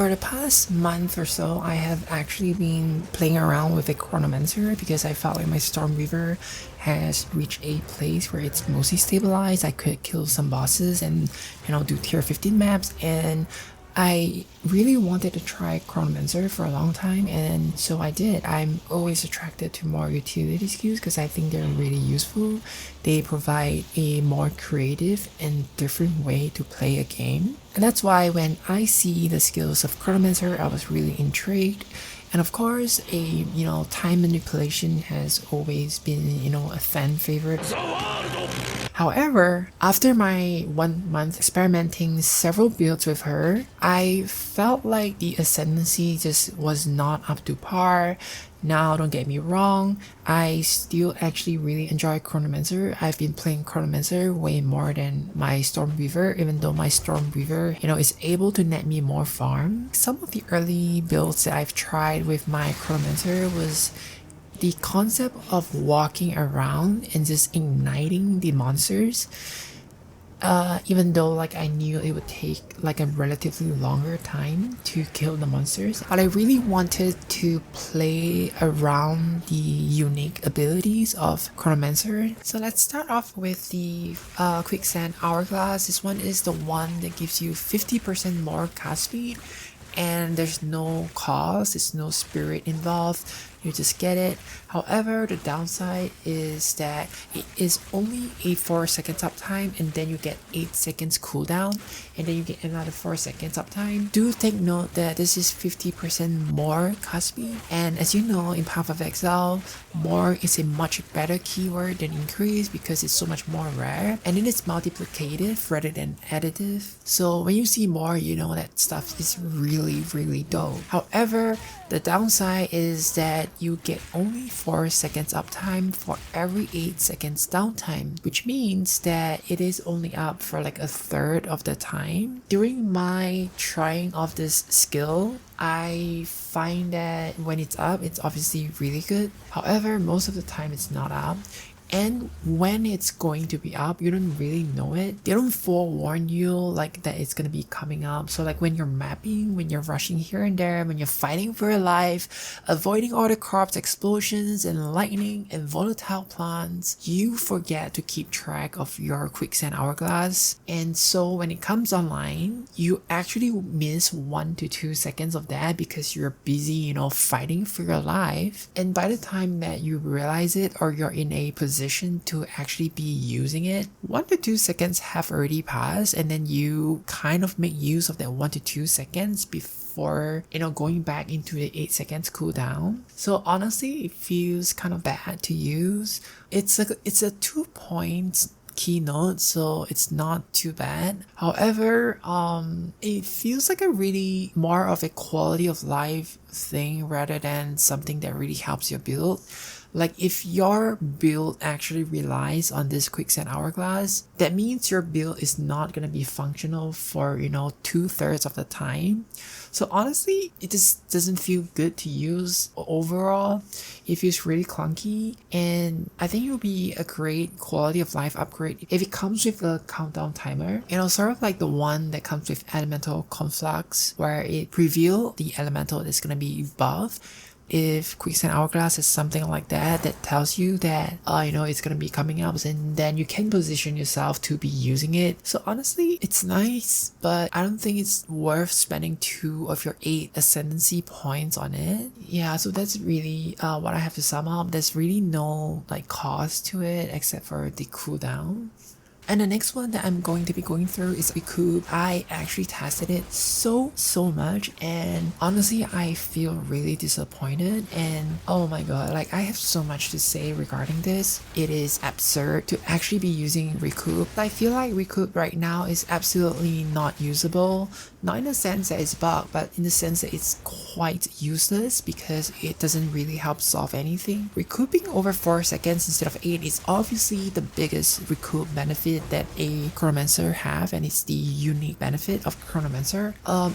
For the past month or so, I have actually been playing around with a Chronomancer because I felt like my Stormweaver has reached a place where it's mostly stabilized. I could kill some bosses and do tier 15 maps, and I really wanted to try Chronomancer for a long time, and so I did. I'm always attracted to more utility skills because I think they're really useful. They provide a more creative and different way to play a game. And that's why when I see the skills of Chronomancer, I was really intrigued. And of course, time manipulation has always been, a fan favorite. However, after my 1 month experimenting several builds with her, I felt like the Ascendancy just was not up to par. Now, don't get me wrong, I still actually really enjoy Chronomancer. I've been playing Chronomancer way more than my Stormweaver, even though my Stormweaver, is able to net me more farm. Some of the early builds that I've tried with my Chronomancer was the concept of walking around and just igniting the monsters. Even though I knew it would take a relatively longer time to kill the monsters, but I really wanted to play around the unique abilities of Chronomancer. So let's start off with the Quicksand Hourglass. This one is the one that gives you 50% more cast speed, and there's no cost, there's no spirit involved, you just get it. However, the downside is that it is only a 4 seconds uptime, and then you get 8 seconds cooldown, and then you get another 4 seconds uptime. Do take note that this is 50% more cast speed, and as you know, in Path of Exile, more is a much better keyword than increase because it's so much more rare, and it is multiplicative rather than additive. So when you see more, you know that stuff is really dope. However, the downside is that you get only 4 seconds uptime for every 8 seconds downtime, which means that it is only up for a third of the time. During my trying of this skill, I find that when it's up, it's obviously really good. However, most of the time it's not up. And when it's going to be up, you don't really know it. They don't forewarn you that it's gonna be coming up. So when you're mapping, when you're rushing here and there, when you're fighting for your life, avoiding all the corpse explosions and lightning and volatile plants, you forget to keep track of your Quicksand Hourglass. And so when it comes online, you actually miss 1 to 2 seconds of that because you're busy, fighting for your life. And by the time that you realize it, or you're in a position to actually be using it, 1 to 2 seconds have already passed, and then you kind of make use of that 1 to 2 seconds before going back into the 8 seconds cooldown. So honestly, it feels kind of bad to use. It's a 2 points keynote, so it's not too bad. However, it feels like a really more of a quality of life thing rather than something that really helps your build. If your build actually relies on this Quicksand Hourglass, that means your build is not going to be functional for 2/3 of the time. So honestly, it just doesn't feel good to use overall. It feels really clunky, and I think it will be a great quality of life upgrade if it comes with a countdown timer. Sort of like the one that comes with Elemental Conflux, where it reveals the elemental that's going to be buffed. If Quicksand Hourglass is something like that tells you that it's gonna be coming up, and then you can position yourself to be using it. So honestly, it's nice, but I don't think it's worth spending 2 of your 8 Ascendancy points on it. Yeah, so that's really what I have to sum up. There's really no cost to it except for the cooldown. And the next one that I'm going to be going through is Recoup. I actually tested it so much, and honestly I feel really disappointed, and oh my god, I have so much to say regarding this. It is absurd to actually be using Recoup. I feel like Recoup right now is absolutely not usable, not in the sense that it's bugged, but in the sense that it's quite useless because it doesn't really help solve anything. Recouping over 4 seconds instead of 8 is obviously the biggest Recoup benefit that a Chronomancer have, and it's the unique benefit of Chronomancer.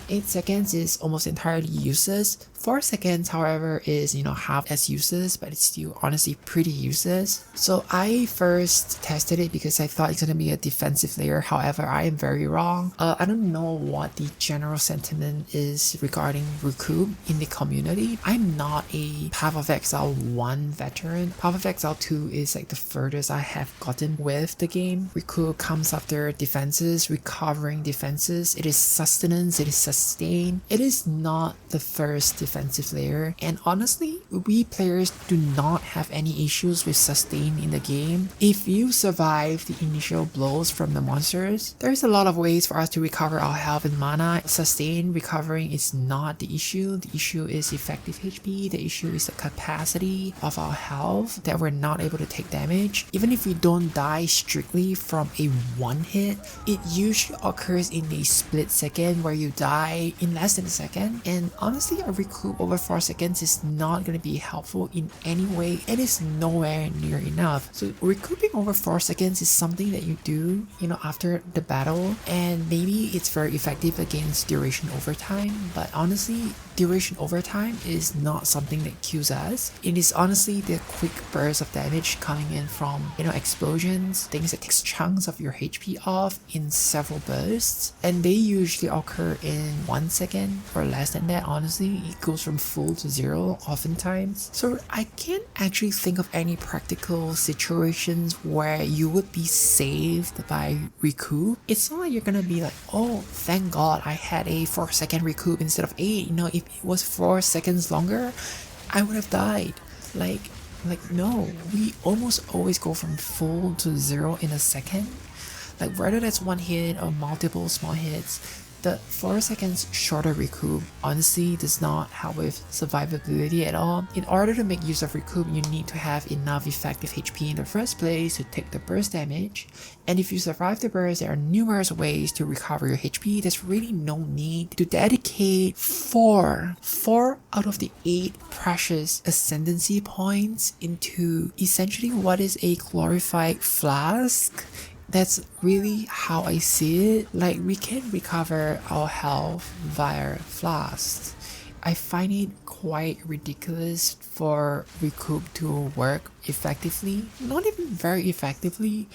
8 seconds is almost entirely useless. 4 seconds, however, is, half as useless, but it's still honestly pretty useless. So I first tested it because I thought it's gonna be a defensive layer. However, I am very wrong. I don't know what the general sentiment is regarding Recoup in the community. I'm not a Path of Exile 1 veteran. Path of Exile 2 is like the furthest I have gotten with the game. Recoup comes after defenses, recovering defenses. It is sustenance, it is sustain. It is not the first defensive layer, and honestly, we players do not have any issues with sustain in the game. If you survive the initial blows from the monsters, there's a lot of ways for us to recover our health and mana. Sustain recovering is not the issue. The issue is effective HP. The issue is the capacity of our health, that we're not able to take damage. Even if we don't die strictly from a one hit, it usually occurs in a split second where you die in less than a second. And honestly, a recoup over 4 seconds is not going to be helpful in any way. It is nowhere near enough. So recouping over 4 seconds is something that you do, after the battle, and maybe it's very effective against duration overtime, but honestly, duration overtime is not something that kills us. It is honestly the quick burst of damage coming in from, explosions, things that takes chunks of your HP off in several bursts, and they usually occur in 1 second or less than that. Honestly, it goes from full to zero oftentimes. So I can't actually think of any practical situations where you would be saved by recoup. It's not like you're gonna be like, oh, thank God I had a 4 second recoup instead of 8. If it was 4 seconds longer, I would have died. Like no, we almost always go from full to zero in a second. Like whether that's one hit or multiple small hits, the 4 seconds shorter recoup honestly does not help with survivability at all. In order to make use of recoup, you need to have enough effective HP in the first place to take the burst damage. And if you survive the burst, there are numerous ways to recover your HP. There's really no need to dedicate 4 out of the 8 precious Ascendancy points into essentially what is a glorified flask. That's really how I see it. Like, we can recover our health via flasks. I find it quite ridiculous for recoup to work effectively. Not even very effectively.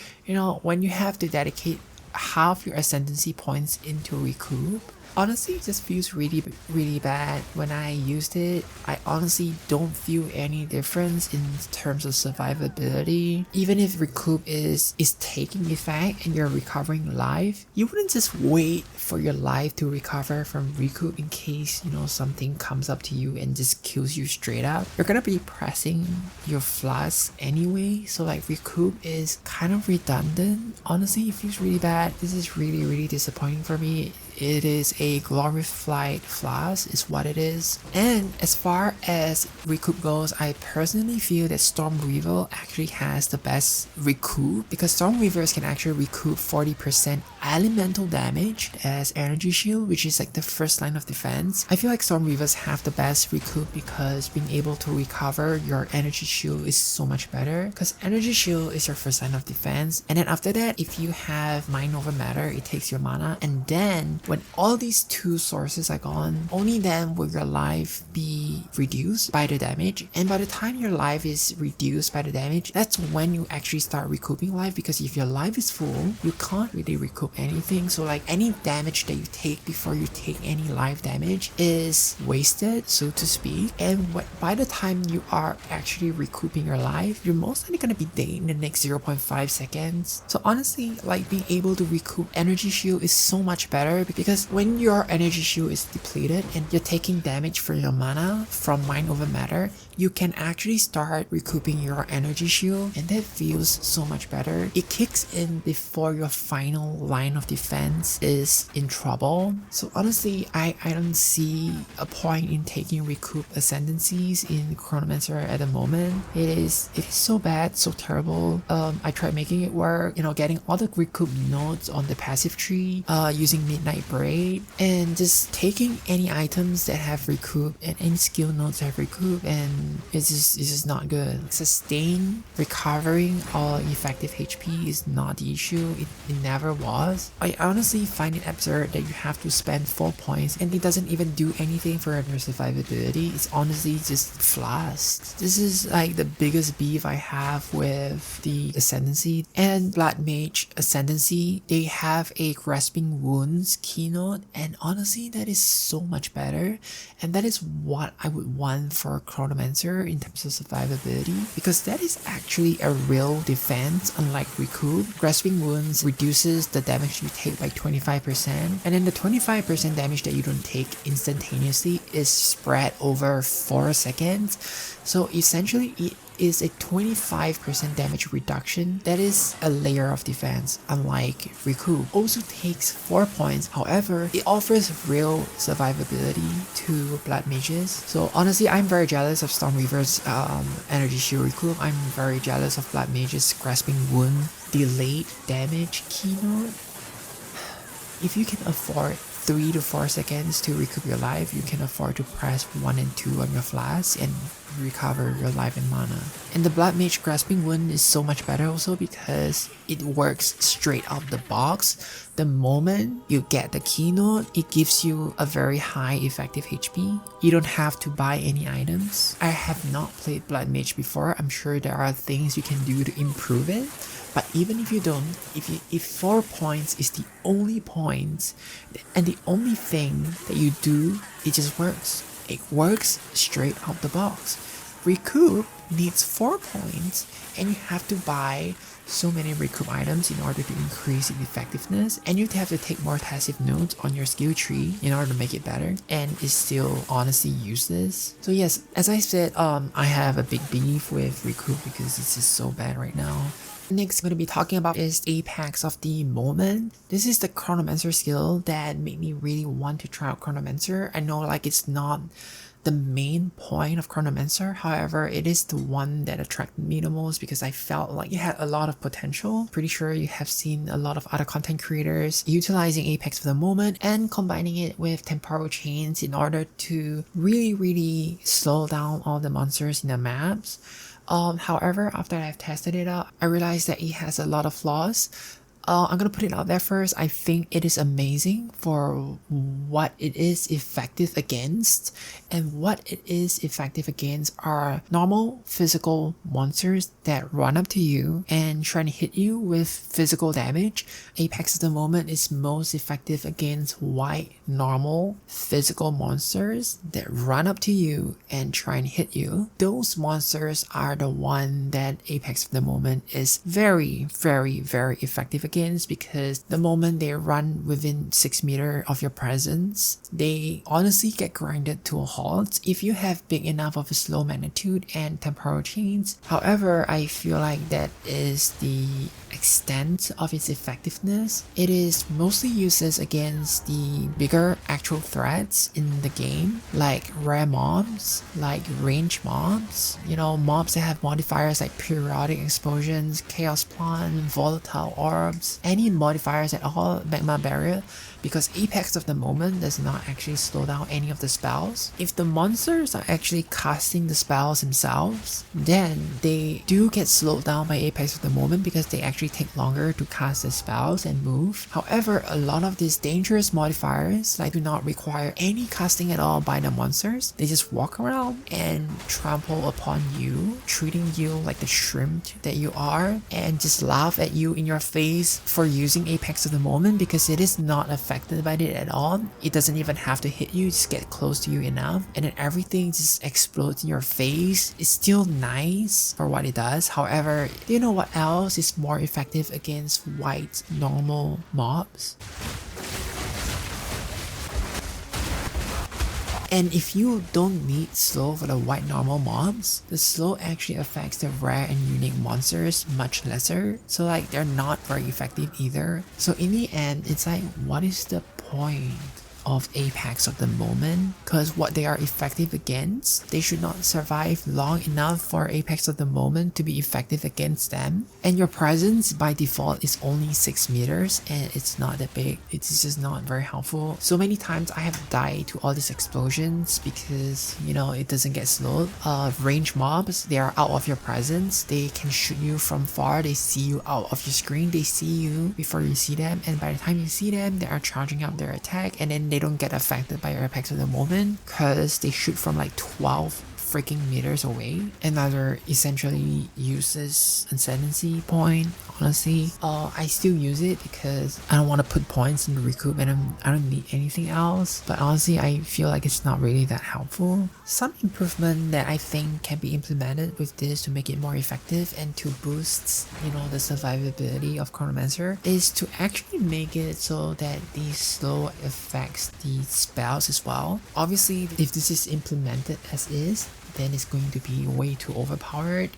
When you have to dedicate half your Ascendancy points into recoup. Honestly, it just feels really bad. When I used it, I honestly don't feel any difference in terms of survivability. Even if recoup is taking effect and you're recovering life, you wouldn't just wait for your life to recover from recoup in case something comes up to you and just kills you straight up. You're gonna be pressing your flask anyway, so like recoup is kind of redundant. Honestly, it feels really bad. This is really disappointing for me. It is a glorified flask is what it is. And as far as recoup goes, I personally feel that Stormweaver actually has the best recoup, because Stormweavers can actually recoup 40% elemental damage as energy shield, which is like the first line of defense. I feel like Stormweavers have the best recoup because being able to recover your energy shield is so much better, because energy shield is your first line of defense, and then after that, if you have mind over matter, it takes your mana, and then when all these two sources are gone, only then will your life be reduced by the damage. And by the time your life is reduced by the damage, that's when you actually start recouping life, because if your life is full, you can't really recoup anything. So like any damage that you take before you take any life damage is wasted, so to speak. And by the time you are actually recouping your life, you're most likely going to be dead in the next 0.5 seconds. So honestly, like being able to recoup energy shield is so much better, because when your energy shield is depleted and you're taking damage from your mana from mind over matter, you can actually start recouping your energy shield, and that feels so much better. It kicks in before your final line of defense is in trouble. So honestly, I don't see a point in taking recoup ascendancies in Chronomancer at the moment. It is so bad, so terrible. I tried making it work, getting all the recoup nodes on the passive tree, using Midnight vibrate, and just taking any items that have recoup and any skill nodes that have recoup, and it's just not good. Sustain, recovering all effective HP is not the issue. It never was. I honestly find it absurd that you have to spend 4 points and it doesn't even do anything for your survivability. It's honestly just flask. This is like the biggest beef I have with the Ascendancy and Blood Mage Ascendancy. They have a Grasping Wounds keynote, and honestly that is so much better, and that is what I would want for Chronomancer in terms of survivability, because that is actually a real defense. Unlike Recoup, Grasping Wounds reduces the damage you take by 25%, and then the 25% damage that you don't take instantaneously is spread over 4 seconds. So essentially it is a 25% damage reduction. That is a layer of defense, unlike Recoup. Also takes 4 points, however, it offers real survivability to Blood Mages. So honestly, I'm very jealous of Stormweaver's Energy Shield Recoup. I'm very jealous of Blood Mage's Grasping Wound delayed damage keynote. If you can afford 3 to 4 seconds to recoup your life, you can afford to press 1 and 2 on your flask and recover your life and mana. And the Blood Mage Grasping Wound is so much better also because it works straight out the box. The moment you get the keynote, it gives you a very high effective HP. You don't have to buy any items. I have not played Blood Mage before. I'm sure there are things you can do to improve it. But even if you don't, if 4 points is the only points and the only thing that you do, it just works. It works straight out the box. Recoup needs 4 points and you have to buy so many recoup items in order to increase its effectiveness, and you have to take more passive nodes on your skill tree in order to make it better, and it's still honestly useless. So yes, as I said, I have a big beef with Recoup because it's just so bad right now. Next I'm going to be talking about is Apex of the Moment. This is the Chronomancer skill that made me really want to try out Chronomancer. I know like it's not the main point of Chronomancer, however it is the one that attracted me the most because I felt like it had a lot of potential. Pretty sure you have seen a lot of other content creators utilizing Apex of the Moment and combining it with temporal chains in order to really slow down all the monsters in the maps. However, after I've tested it out, I realized that it has a lot of flaws. I'm gonna put it out there first. I think it is amazing for what it is effective against, and what it is effective against are normal physical monsters that run up to you and try to hit you with physical damage. Apex at the moment is most effective against white normal physical monsters that run up to you and try and hit you. Those monsters are the one that Apex at the moment is very effective against, because the moment they run within 6 meters of your presence, they honestly get grinded to a halt if you have big enough of a slow magnitude and temporal chains. However, I feel like that is the extent of its effectiveness. It is mostly useless against the bigger actual threats in the game, like rare mobs, like range mobs, you know, mobs that have modifiers like periodic explosions, chaos plant, volatile orbs, any modifiers at all, magma barrier, because Apex of the Moment does not actually slow down any of the spells. If the monsters are actually casting the spells themselves, then they do get slowed down by Apex of the Moment because they actually take longer to cast the spells and move. However, a lot of these dangerous modifiers like do not require any casting at all by the monsters. They just walk around and trample upon you, treating you like the shrimp that you are, and just laugh at you in your face for using Apex of the Moment because it is not affected by it at all. It doesn't even have to hit you, just get close to you enough and then everything just explodes in your face. It's still nice for what it does. However, do you know what else is more effective against white normal mobs? And if you don't need slow for the white normal mobs, the slow actually affects the rare and unique monsters much lesser. So like they're not very effective either. So in the end, it's like, what is the point? of Apex of the moment, because what they are effective against, they should not survive long enough for Apex of the moment to be effective against them. And your presence by default is only 6 meters and it's not that big. It's just not very helpful. So many times I have died to all these explosions because, you know, it doesn't get slowed. Range mobs, they are out of your presence. They can shoot you from far. They see you out of your screen. They see you before you see them, and by the time you see them, they are charging up their attack, and then they don't get affected by your Apex of the moment because they shoot from like 12 freaking meters away. Another essentially useless Ascendancy point. Honestly, I still use it because I don't want to put points in the Recoup and I don't need anything else, but honestly I feel like it's not really that helpful. Some improvement that I think can be implemented with this to make it more effective and to boost, you know, the survivability of Chronomancer is to actually make it so that the slow affects the spells as well. Obviously, if this is implemented as is, then it's going to be way too overpowered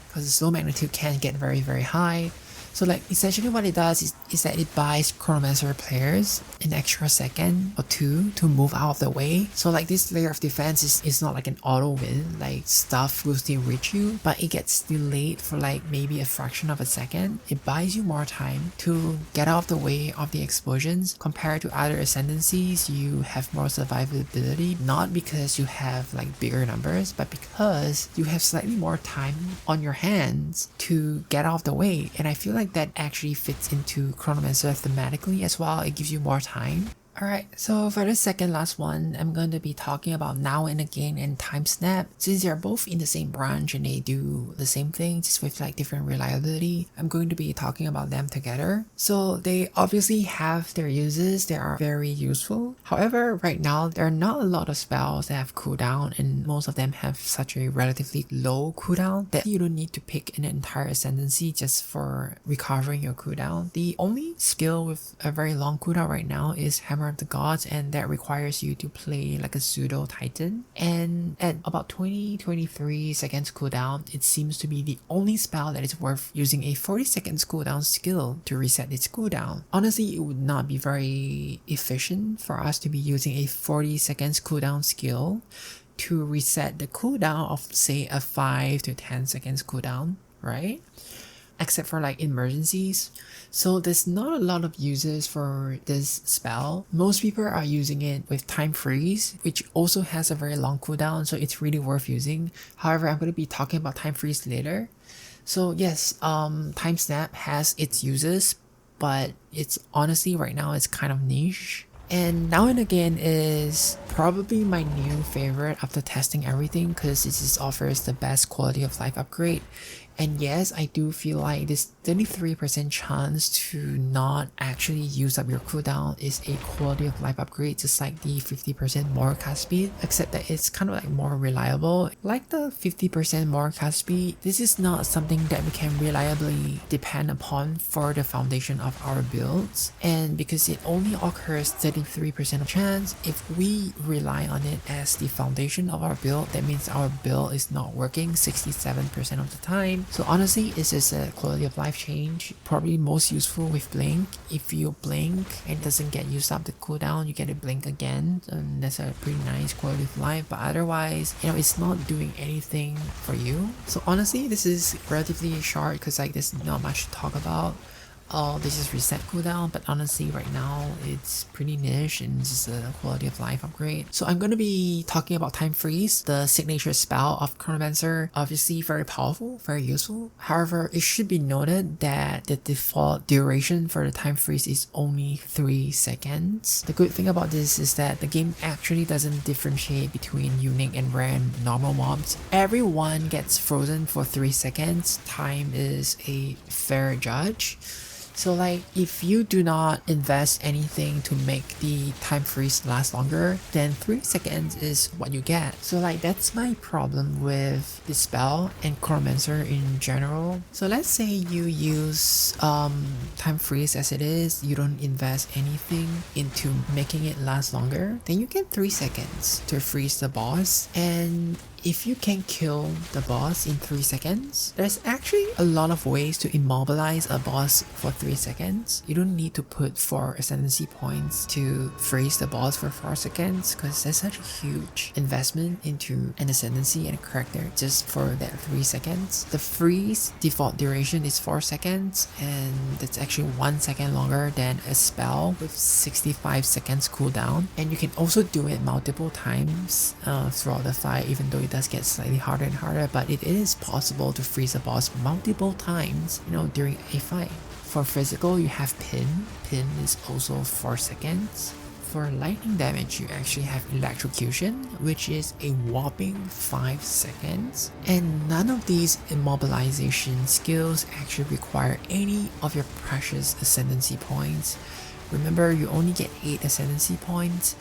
because the slow magnitude can get very high. So like essentially what it does is that it buys Chronomancer players an extra second or two to move out of the way. So like this layer of defense is not like an auto win, like stuff will still reach you, but it gets delayed for like maybe a fraction of a second. It buys you more time to get out of the way of the explosions. Compared to other Ascendancies, you have more survivability, not because you have like bigger numbers, but because you have slightly more time on your hands to get out of the way. And I feel like that actually fits into Chronomancer thematically as well. It gives you more time. Alright, so for the second last one, I'm going to be talking about Now and Again and Time Snap. Since they're both in the same branch and they do the same thing, just with like different reliability, I'm going to be talking about them together. So they obviously have their uses, they are very useful. However, right now, there are not a lot of spells that have cooldown, and most of them have such a relatively low cooldown that you don't need to pick an entire Ascendancy just for recovering your cooldown. The only skill with a very long cooldown right now is Hammer of the Gods, and that requires you to play like a pseudo titan, and at about 20-23 seconds cooldown, it seems to be the only spell that is worth using a 40 seconds cooldown skill to reset its cooldown. Honestly, it would not be very efficient for us to be using a 40 seconds cooldown skill to reset the cooldown of say a 5 to 10 seconds cooldown, right? Except for like emergencies. So there's not a lot of uses for this spell. Most people are using it with Time Freeze, which also has a very long cooldown, so it's really worth using. However, I'm going to be talking about Time Freeze later. So yes, Time Snap has its uses, but it's honestly right now it's kind of niche. And Now and Again is probably my new favorite after testing everything because it just offers the best quality of life upgrade. And yes, I do feel like this 33% chance to not actually use up your cooldown is a quality of life upgrade, just like the 50% more cast speed, except that it's kind of like more reliable. Like the 50% more cast speed, this is not something that we can reliably depend upon for the foundation of our builds. And because it only occurs 33% of chance, if we rely on it as the foundation of our build, that means our build is not working 67% of the time. So honestly, it's just a quality of life change, probably most useful with Blink. If you blink and it doesn't get used up the cooldown, you get to blink again, and that's a pretty nice quality of life. But otherwise, you know, it's not doing anything for you. So honestly, this is relatively short because like there's not much to talk about. This is reset cooldown, but honestly right now it's pretty niche and it's just a quality of life upgrade. So I'm going to be talking about Time Freeze, the signature spell of Chronomancer. Obviously very powerful, very useful. However, it should be noted that the default duration for the Time Freeze is only 3 seconds. The good thing about this is that the game actually doesn't differentiate between unique and rare and normal mobs. Everyone gets frozen for 3 seconds. Time is a fair judge. So like if you do not invest anything to make the Time Freeze last longer, then 3 seconds is what you get. So like that's my problem with this spell and Chronomancer in general. So let's say you use Time Freeze as it is, you don't invest anything into making it last longer, then you get 3 seconds to freeze the boss. And if you can kill the boss in 3 seconds, there's actually a lot of ways to immobilize a boss for 3 seconds. You don't need to put 4 Ascendancy points to freeze the boss for 4 seconds because that's such a huge investment into an Ascendancy and a character just for that 3 seconds. The freeze default duration is 4 seconds and that's actually 1 second longer than a spell with 65 seconds cooldown, and you can also do it multiple times throughout the fight, even though it does get slightly harder and harder, but it is possible to freeze a boss multiple times, during a fight. For physical, you have pin. Pin is also 4 seconds. For lightning damage, you actually have electrocution, which is a whopping 5 seconds. And none of these immobilization skills actually require any of your precious Ascendancy points. Remember, you only get 8 Ascendancy points.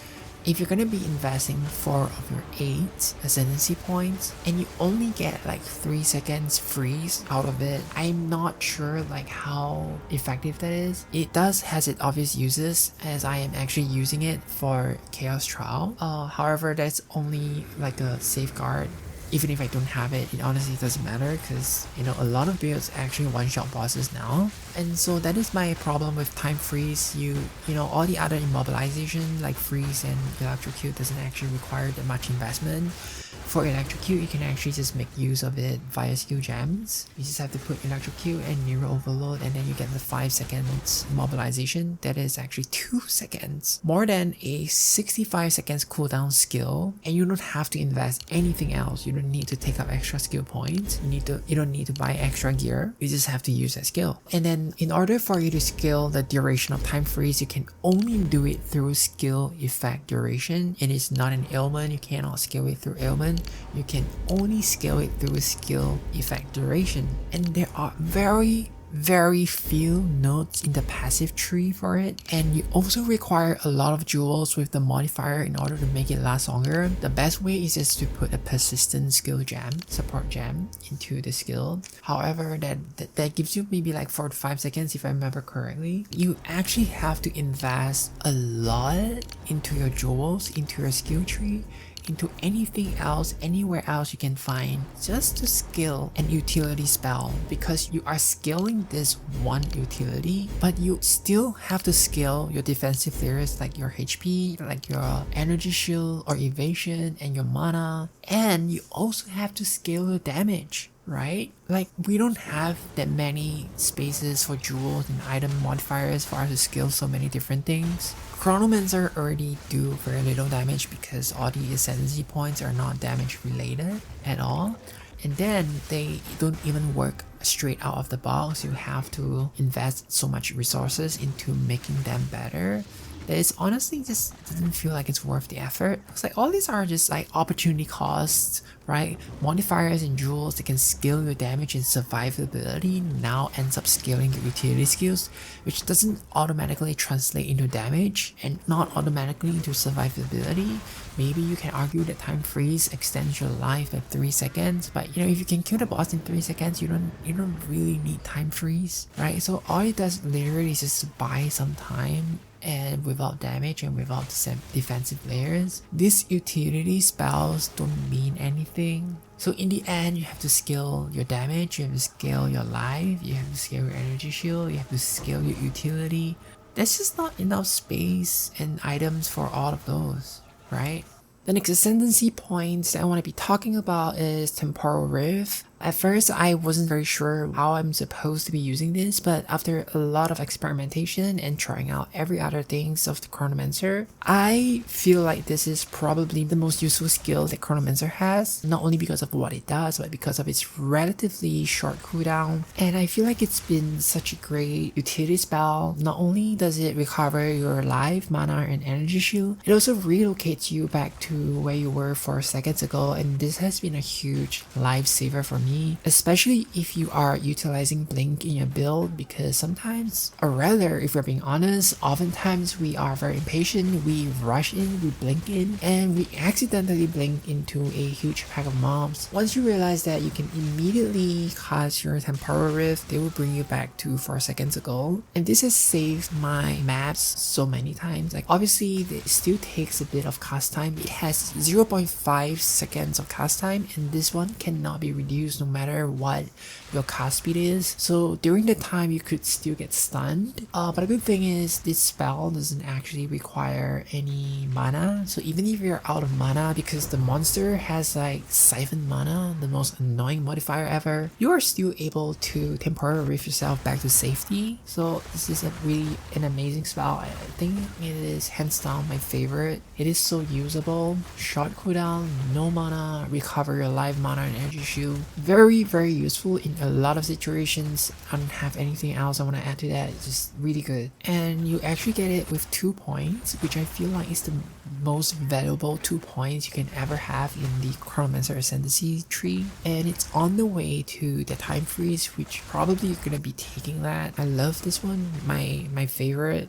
If you're gonna be investing 4 of your 8 Ascendancy points and you only get like 3 seconds freeze out of it, I'm not sure like how effective that is. It does has its obvious uses, as I am actually using it for Chaos Trial. However, that's only like a safeguard. Even if I don't have it, it honestly doesn't matter because, a lot of builds actually one-shot bosses now. And so that is my problem with time freeze. All the other immobilization like freeze and electrocute doesn't actually require that much investment. For electrocute, you can actually just make use of it via skill gems. You just have to put electrocute and Neuro Overload, and then you get the 5 seconds immobilization. That is actually 2 seconds more than a 65 seconds cooldown skill, and you don't have to invest anything else. You don't need to take up extra skill points. You don't need to buy extra gear. You just have to use that skill. And then in order for you to scale the duration of time freeze, you can only do it through skill effect duration. It is not an ailment. You cannot scale it through ailment. You can only scale it through skill effect duration. And there are very few nodes in the passive tree for it, and you also require a lot of jewels with the modifier in order to make it last longer. The best way is just to put a persistent skill gem, support gem, into the skill. However, that gives you maybe like 4 to 5 seconds if I remember correctly. You actually have to invest a lot into your jewels, into your skill tree, into anything else, anywhere else you can find, just to skill an utility spell, because you are scaling this one utility, but you still have to scale your defensive layers like your HP, like your energy shield or evasion, and your mana, and you also have to scale your damage. Right? Like, we don't have that many spaces for jewels and item modifiers for us to scale so many different things. Chronomancer already do very little damage because all the Ascendancy points are not damage related at all. And then they don't even work straight out of the box. You have to invest so much resources into making them better that it's honestly just doesn't feel like it's worth the effort. It's like all these are just like opportunity costs, right? Modifiers and jewels that can scale your damage and survivability now ends up scaling your utility skills, which doesn't automatically translate into damage and not automatically into survivability. Maybe you can argue that time freeze extends your life by 3 seconds, but if you can kill the boss in 3 seconds, you don't really need time freeze, right? So all it does literally is just buy some time, and without damage and without the defensive layers, these utility spells don't mean anything. So in the end, you have to scale your damage, you have to scale your life, you have to scale your energy shield, you have to scale your utility. There's just not enough space and items for all of those, right? The next Ascendancy points that I want to be talking about is Temporal Rift. At first, I wasn't very sure how I'm supposed to be using this, but after a lot of experimentation and trying out every other things of the Chronomancer, I feel like this is probably the most useful skill that Chronomancer has, not only because of what it does, but because of its relatively short cooldown. And I feel like it's been such a great utility spell. Not only does it recover your life, mana, and energy shield, it also relocates you back to where you were 4 seconds ago, and this has been a huge lifesaver for me me, especially if you are utilizing Blink in your build, because sometimes, or rather if we're being honest, oftentimes we are very impatient, we rush in, we blink in, and we accidentally blink into a huge pack of mobs. Once you realize that you can immediately cast your Temporal Rift, they will bring you back to 4 seconds ago, and this has saved my maps so many times. Like obviously it still takes a bit of cast time. It has 0.5 seconds of cast time, and this one cannot be reduced no matter what your cast speed is, so during the time you could still get stunned. But the good thing is this spell doesn't actually require any mana, so even if you're out of mana, because the monster has like siphon mana, the most annoying modifier ever, you are still able to Temporal Rift yourself back to safety. So this is really an amazing spell. I think it is hands down my favorite. It is so usable, short cooldown, no mana, recover your life mana and energy shield. Very useful in a lot of situations. I don't have anything else I want to add to that. It's just really good, and you actually get it with 2 points, which I feel like is the most valuable 2 points you can ever have in the Chronomancer Ascendancy tree, and it's on the way to the time freeze, which probably you're gonna be taking that. I love this one, my favorite.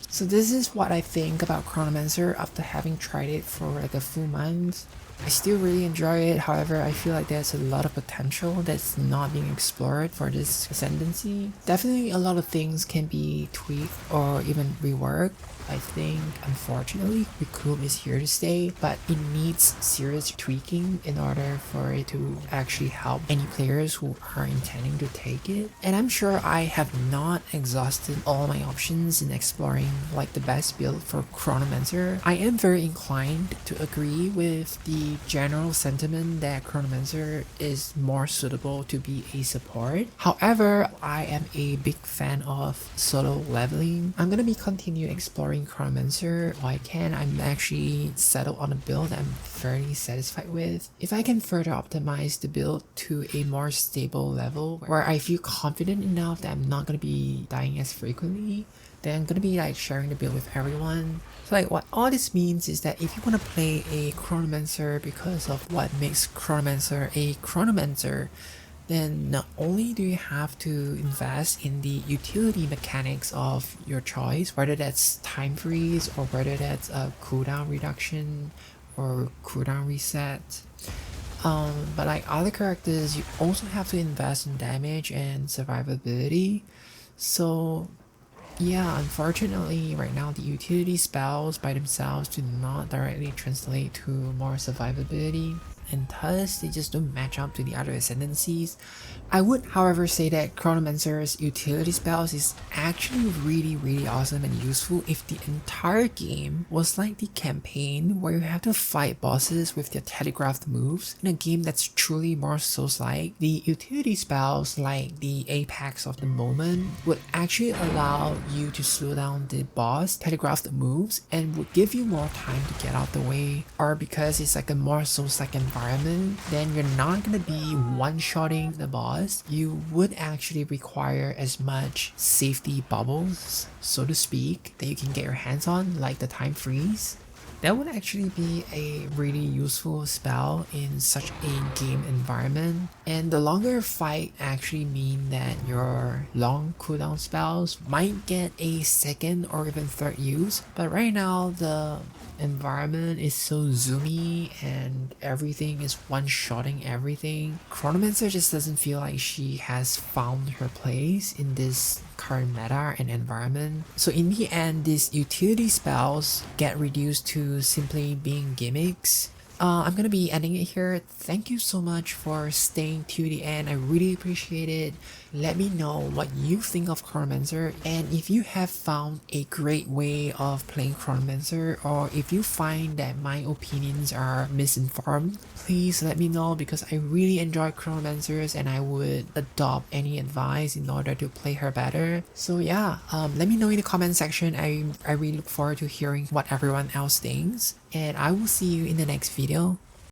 So this is what I think about Chronomancer after having tried it for like a full month. I still really enjoy it, however I feel like there's a lot of potential that's not being explored for this Ascendancy. Definitely a lot of things can be tweaked or even reworked. I think unfortunately Recoup is here to stay, but it needs serious tweaking in order for it to actually help any players who are intending to take it. And I'm sure I have not exhausted all my options in exploring like the best build for Chronomancer. I am very inclined to agree with the general sentiment that Chronomancer is more suitable to be a support. However, I am a big fan of solo leveling. I'm gonna be continue exploring Chronomancer while I can. I'm actually settled on a build I'm fairly satisfied with. If I can further optimize the build to a more stable level where I feel confident enough that I'm not gonna be dying as frequently, then I'm gonna be like sharing the build with everyone. So like what all this means is that if you want to play a Chronomancer because of what makes Chronomancer a Chronomancer, then not only do you have to invest in the utility mechanics of your choice, whether that's time freeze or whether that's a cooldown reduction or cooldown reset, but like other characters, you also have to invest in damage and survivability. So yeah, unfortunately right now the utility spells by themselves do not directly translate to more survivability, and thus they just don't match up to the other ascendancies. I would however say that Chronomancer's utility spells is actually really awesome and useful if the entire game was like the campaign where you have to fight bosses with their telegraphed moves. In a game that's truly more Souls-like, the utility spells like the apex of the moment would actually allow you to slow down the boss telegraphed moves and would give you more time to get out the way, or because it's like a more Souls-like environment, then you're not gonna be one-shotting the boss. You would actually require as much safety bubbles, so to speak, that you can get your hands on, like the time freeze. That would actually be a really useful spell in such a game environment. And the longer fight actually mean that your long cooldown spells might get a second or even third use. But right now the environment is so zoomy and everything is one-shotting everything. Chronomancer just doesn't feel like she has found her place in this current meta and environment. So in the end, these utility spells get reduced to simply being gimmicks. I'm gonna be ending it here. Thank you so much for staying to the end. I really appreciate it. Let me know what you think of Chronomancer, and if you have found a great way of playing Chronomancer, or if you find that my opinions are misinformed, please let me know, because I really enjoy Chronomancers and I would adopt any advice in order to play her better. So yeah, let me know in the comment section. I really look forward to hearing what everyone else thinks, and I will see you in the next video.